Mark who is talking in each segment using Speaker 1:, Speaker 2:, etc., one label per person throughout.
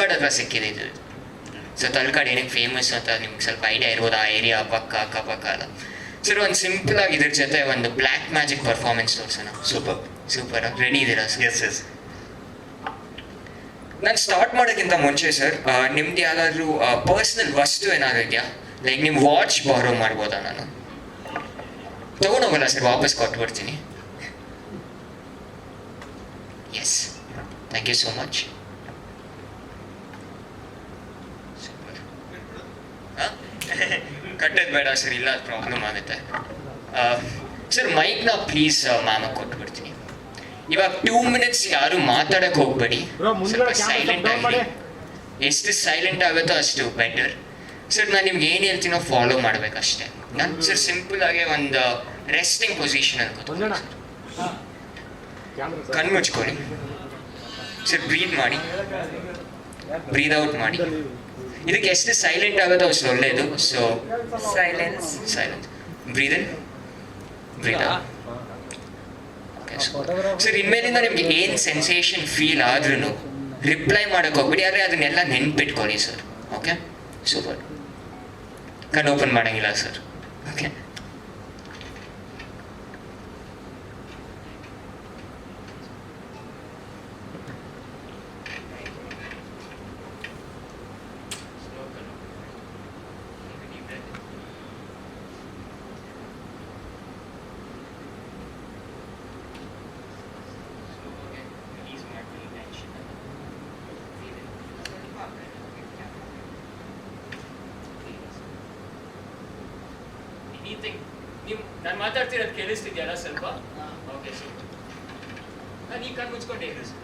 Speaker 1: ತಳ್ಕಾಡ್ ಹತ್ರ ಸಿಕ್ಕಿದೆ ಇದು. ಸೊ ತಳ್ಕಾಡ್ ಏನಕ್ಕೆ ಫೇಮಸ್ ಅಂತ ನಿಮ್ಗೆ ಸ್ವಲ್ಪ ಐಡಿಯಾ ಇರ್ಬೋದು, ಆ ಏರಿಯಾ ಪಕ್ಕ ಅಕ್ಕಪಕ್ಕ ಅಲ್ಲ. ಸರ್ ಒಂದು ಸಿಂಪಲ್ ಆಗಿ ಇದ್ರ ಜೊತೆ ಒಂದು ಬ್ಲ್ಯಾಕ್ ಮ್ಯಾಜಿಕ್ ಪರ್ಫಾರ್ಮೆನ್ಸ್ ತೋರಿಸೋಣ. ಸೂಪರ್ ರೆಡಿ ಇದ್ದೀರಾ ಸರ್?
Speaker 2: ಎಸ್.
Speaker 1: ನಾನು ಸ್ಟಾರ್ಟ್ ಮಾಡೋಕ್ಕಿಂತ ಮುಂಚೆ ಸರ್, ನಿಮ್ದು ಯಾವ್ದಾದ್ರು ಪರ್ಸ್ನಲ್ ವಸ್ತು ಏನಾದ್ರು ಇದೆಯಾ? ಲೈಕ್ ನಿಮ್ಮ ವಾಚ್ ಬಾರೋ ಮಾಡ್ಬೋದಾ? ನಾನು ತೊಗೊಂಡೋಗಲ್ಲ ಸರ್, ವಾಪಸ್ ಕೊಟ್ಬಿಡ್ತೀನಿ. Yes, thank you so much. ಕಟ್ಟೋದು ಬೇಡ ಸರ್, ಇಲ್ಲ ಪ್ರಾಬ್ಲಮ್ ಆಗುತ್ತೆ. ಸರ್ ಮೈಕ್ನ ಪ್ಲೀಸ್ ಮ್ಯಾಮಗೆ ಕೊಟ್ಬಿಡ್ತೀನಿ. ಇವಾಗ 2 minutes ಯಾರು ಮಾತಾಡಕ್ಕೆ ಹೋಗ್ಬೇಡಿ, ಸ್ವಲ್ಪ ಸೈಲೆಂಟ್ ಆಗಿ. ಎಷ್ಟು ಸೈಲೆಂಟ್ ಆಗುತ್ತೋ ಅಷ್ಟು ಬೆಟರ್. ಸರ್ ನಾನು ನಿಮ್ಗೆ ಏನು ಹೇಳ್ತೀನೋ ಫಾಲೋ ಮಾಡ್ಬೇಕಷ್ಟೇ. ನಾನು ಸರ್ ಸಿಂಪಲ್ ಆಗಿ ಒಂದು ರೆಸ್ಟಿಂಗ್ ಪೊಸಿಷನಲ್ಲಿ ಕೂತ್ಕೊಳ್ಳಿ. ಕಣ್ಣು ಮುಚ್ಕೊಳ್ಳಿ ಸರ್, ಬ್ರೀದ್ ಮಾಡಿ, ಬ್ರೀದ್ ಔಟ್ ಮಾಡಿ. ಇದಕ್ಕೆ ಎಷ್ಟು ಸೈಲೆಂಟ್ ಆಗೋದು ಅಷ್ಟು ಒಳ್ಳೆಯದು. ಸೊ ಸೈಲೆನ್ಸ್, ಬ್ರೀದ್ ಇನ್, ಬ್ರೀದ್ ಔಟ್. ಸರ್ ಇನ್ಮೇಲಿಂದ ನಿಮ್ಗೆ ಏನು ಸೆನ್ಸೇಷನ್ ಫೀಲ್ ಆದ್ರೂ ರಿಪ್ಲೈ ಮಾಡೋಕೆ ಹೋಗ್ಬಿಡಿ, ಆದರೆ ಅದನ್ನೆಲ್ಲ ನೆನ್ಪಿಟ್ಕೊಳ್ಳಿ ಸರ್. Okay, super. ಕಣ್ಣು ಓಪನ್ ಮಾಡೋಂಗಿಲ್ಲ ಸರ್. ಓಕೆ, ನಾನು ಮಾತಾಡ್ತಿರೋದು ಕೇಳಿಸ್ತಿದ್ಯಲ್ಲ ಸ್ವಲ್ಪ? Okay super. ನಾನು ಈ ಕಣ್ಣು ಮುಚ್ಕೊಂಡೇ ಇರು ಸರ್.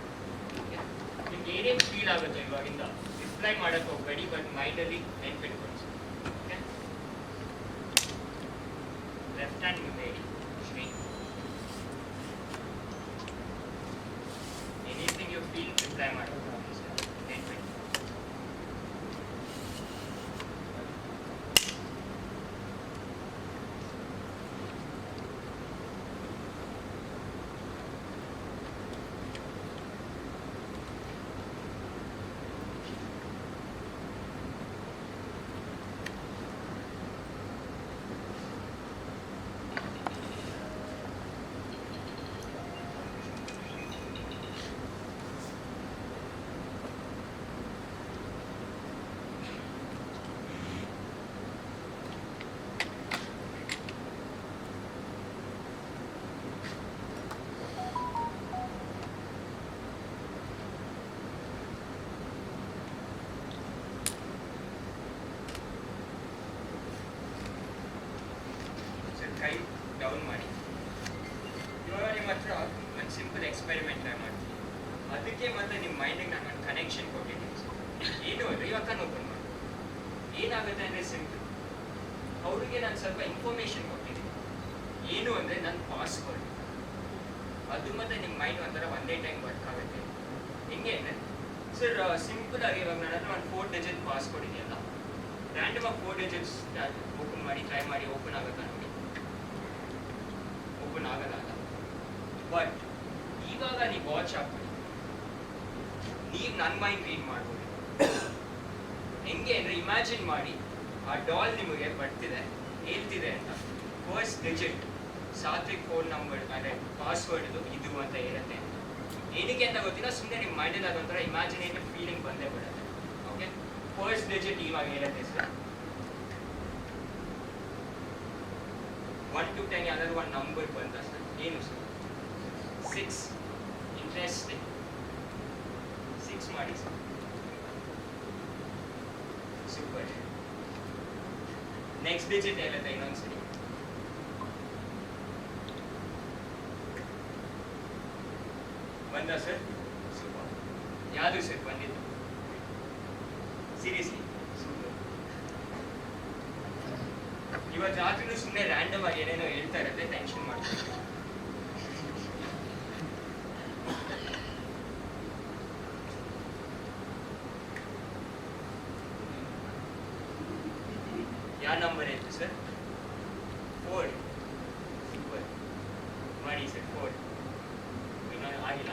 Speaker 1: ನಿಮ್ಗೆ ಏನೇನು ಫೀಲ್ ಆಗುತ್ತೋ ಇವಾಗಿಂದ ರಿಪ್ಲೈ ಮಾಡೋಕ್ಕೆ ಹೋಗ್ಬೇಡಿ, ಬಟ್ ಮೈಂಡಲ್ಲಿ ನೆನ್ಪಿಟ್ಕೊಂಡು ಸರ್. ಓಕೆ, ಲೆಫ್ಟ್ ಹ್ಯಾಂಡ್ ಮೇಡಿ straight. Anything you feel reply ಮಾಡೋದು ಸರ್, ನೆನ್ಪಿಟ್ಟು. ಕೈ ಡೌನ್ ಮಾಡಿ. ಇವಾಗ ನಿಮ್ಮ ಹತ್ರ ಒಂದು ಸಿಂಪಲ್ ಎಕ್ಸ್ಪೆರಿಮೆಂಟ್ ಟ್ರೈ ಮಾಡ್ತೀನಿ. ಅದಕ್ಕೆ ಮತ್ತೆ ನಿಮ್ಮ ಮೈಂಡಿಗೆ ನಾನು ಒಂದು ಕನೆಕ್ಷನ್ ಕೊಟ್ಟಿದ್ದೀನಿ. ಏನು ಅಂದರೆ ಇವಾಗ ಕಣ್ಣು ಓಪನ್ ಮಾಡಿ. ಏನಾಗುತ್ತೆ ಅಂದರೆ ಸಿಂಪಲ್, ಅವರಿಗೆ ನಾನು ಸ್ವಲ್ಪ ಇನ್ಫಾರ್ಮೇಷನ್ ಕೊಟ್ಟಿದ್ದೀನಿ. ಏನು ಅಂದರೆ ನನ್ನ ಪಾಸ್ವರ್ಡ್, ಅದು ಮತ್ತು ನಿಮ್ಮ ಮೈಂಡ್ ಒಂಥರ ಒಂದೇ ಟೈಮ್ ವರ್ಕ್ ಆಗುತ್ತೆ. ಹೆಂಗೆ ಅಂದರೆ ಸರ್ ಸಿಂಪಲ್ ಆಗಿ ಇವಾಗ ನನ್ನ ಹತ್ರ ಒಂದು 4 digit ಪಾಸ್ವರ್ಡ್ ಇದೆಯಲ್ಲ, ರ್ಯಾಂಡಮ್ ಆಗಿ 4 digits ಓಪನ್ ಮಾಡಿ ಟ್ರೈ ಮಾಡಿ. ಓಪನ್ ಆಗುತ್ತಾ ನೋಡಿ? ಓಪನ್ ಆಗಲ್ಲ. ಬಟ್ ಇವಾಗ ನೀವು ವಾಚ್ ಹಾಕ್ಬಿಡಿ, ನೀವು ನನ್ನ ಮೈಂಡ್ ರೀಡ್ ಮಾಡ್ಬೋದು. ಹೆಂಗೆ ಅಂದರೆ ಇಮ್ಯಾಜಿನ್ ಮಾಡಿ, ಆ ಡಾಲ್ ನಿಮಗೆ ಬರ್ತಿದೆ, ಹೇಳ್ತಿದೆ ಅಂತ first digit Satvik phone number ಅಂದರೆ ಪಾಸ್ವರ್ಡ್ದು ಇದು ಅಂತ ಇರುತ್ತೆ. ಏನಕ್ಕೆ ಅಂತ ಗೊತ್ತಿಲ್ಲ, ಸುಮ್ಮನೆ ನಿಮ್ಮ ಮೈಂಡಲ್ಲಿ ಅದೊಂಥರ ಇಮ್ಯಾಜಿನೇಟಿವ್ ಫೀಲಿಂಗ್ ಬಂದೇ ಬಿಡುತ್ತೆ. ಓಕೆ, ಫಸ್ಟ್ ಡಿಜಿಟ್ ಇವಾಗ ಹೇಳುತ್ತೆ ಸರ್. 1 to 10 ಯಾವ್ದಾದ್ರು ಒಂದು ನಂಬರ್ ಬಂತ ಸರ್? ಏನು ಸರ್? 6. ಇಂಟ್ರೆಸ್ಟಿಂಗ್. 6 ಮಾಡಿ ಸರ್. ಸೂಪರ್. ನೆಕ್ಸ್ಟ್ ಡಿಜಿಟ್ ಹೇಳುತ್ತೆ ಇನ್ನೊಂದ್ಸರಿ. ಬಂದ ಸರ್? ಸೂಪರ್. ಯಾವುದು ಸರ್ ಬಂದಿದ್ದು? Seriously super. ಇವತ್ತು ರಾತ್ರಿನೂ ಸುಮ್ಮನೆ ರ್ಯಾಂಡಮ್ ಆಗಿ ಏನೇನೋ ಹೇಳ್ತಾ ಇರುತ್ತೆ, ಟೆನ್ಷನ್ ಮಾಡ್ತಾರೆ. ಯಾವ ನಂಬರ್ ಆಯ್ತು ಸರ್? 4. ಸೂಪರ್ ಮಾಡಿ ಸರ್. 4 ಇನ್ನೊಂದು ಆಗಿಲ್ಲ.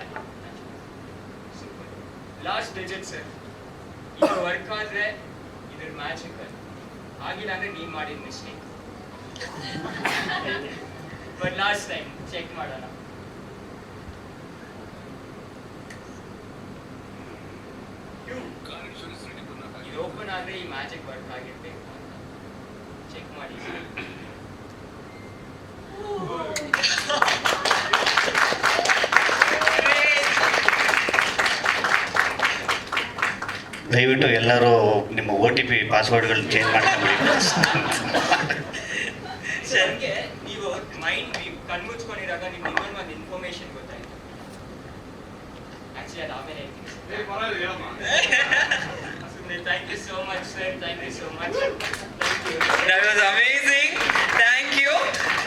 Speaker 1: ಸೂಪರ್. Last digit sir. ಇದು ವರ್ಕ್ ಆದರೆ ಇದ್ರ ಮ್ಯಾಜಿಕಲ್, ಆಗಿಲ್ಲ ಅಂದರೆ ನೀವು ಮಾಡಿದ mistake. But last time check ಮಾಡೋಣ. ಇದು ಓಪನ್ ಆದರೆ ಈ ಮ್ಯಾಜಿಕ್ ವರ್ಕ್ ಆಗಿರ್ಬೇಕು ಅಂತ ಚೆಕ್ ಮಾಡಿ.
Speaker 2: ದಯವಿಟ್ಟು ಎಲ್ಲರೂ ನಿಮ್ಮ OTP ಪಾಸ್ವರ್ಡ್ಗಳು ಚೇಂಜ್ ಮಾಡ್ಕೊಂಡ್ಬಿಡಿ.
Speaker 1: ನನಗೆ ನೀವು ಮೈಂಡ್ ಕಣ್ಮುಚ್ಕೊಂಡಿರಾಗ ನಿಮ್ಗೆ ಇನ್ನೊಂದು ಒಂದು ಇನ್ಫಾರ್ಮೇಶನ್ ಗೊತ್ತಾಯ್ತು. ಆಕ್ಚುಲಿ ಅದು ಆಮೇಲೆ ಹೇಳ್ತೀನಿ. Thank you so much, sir. Thank you so much. That was amazing.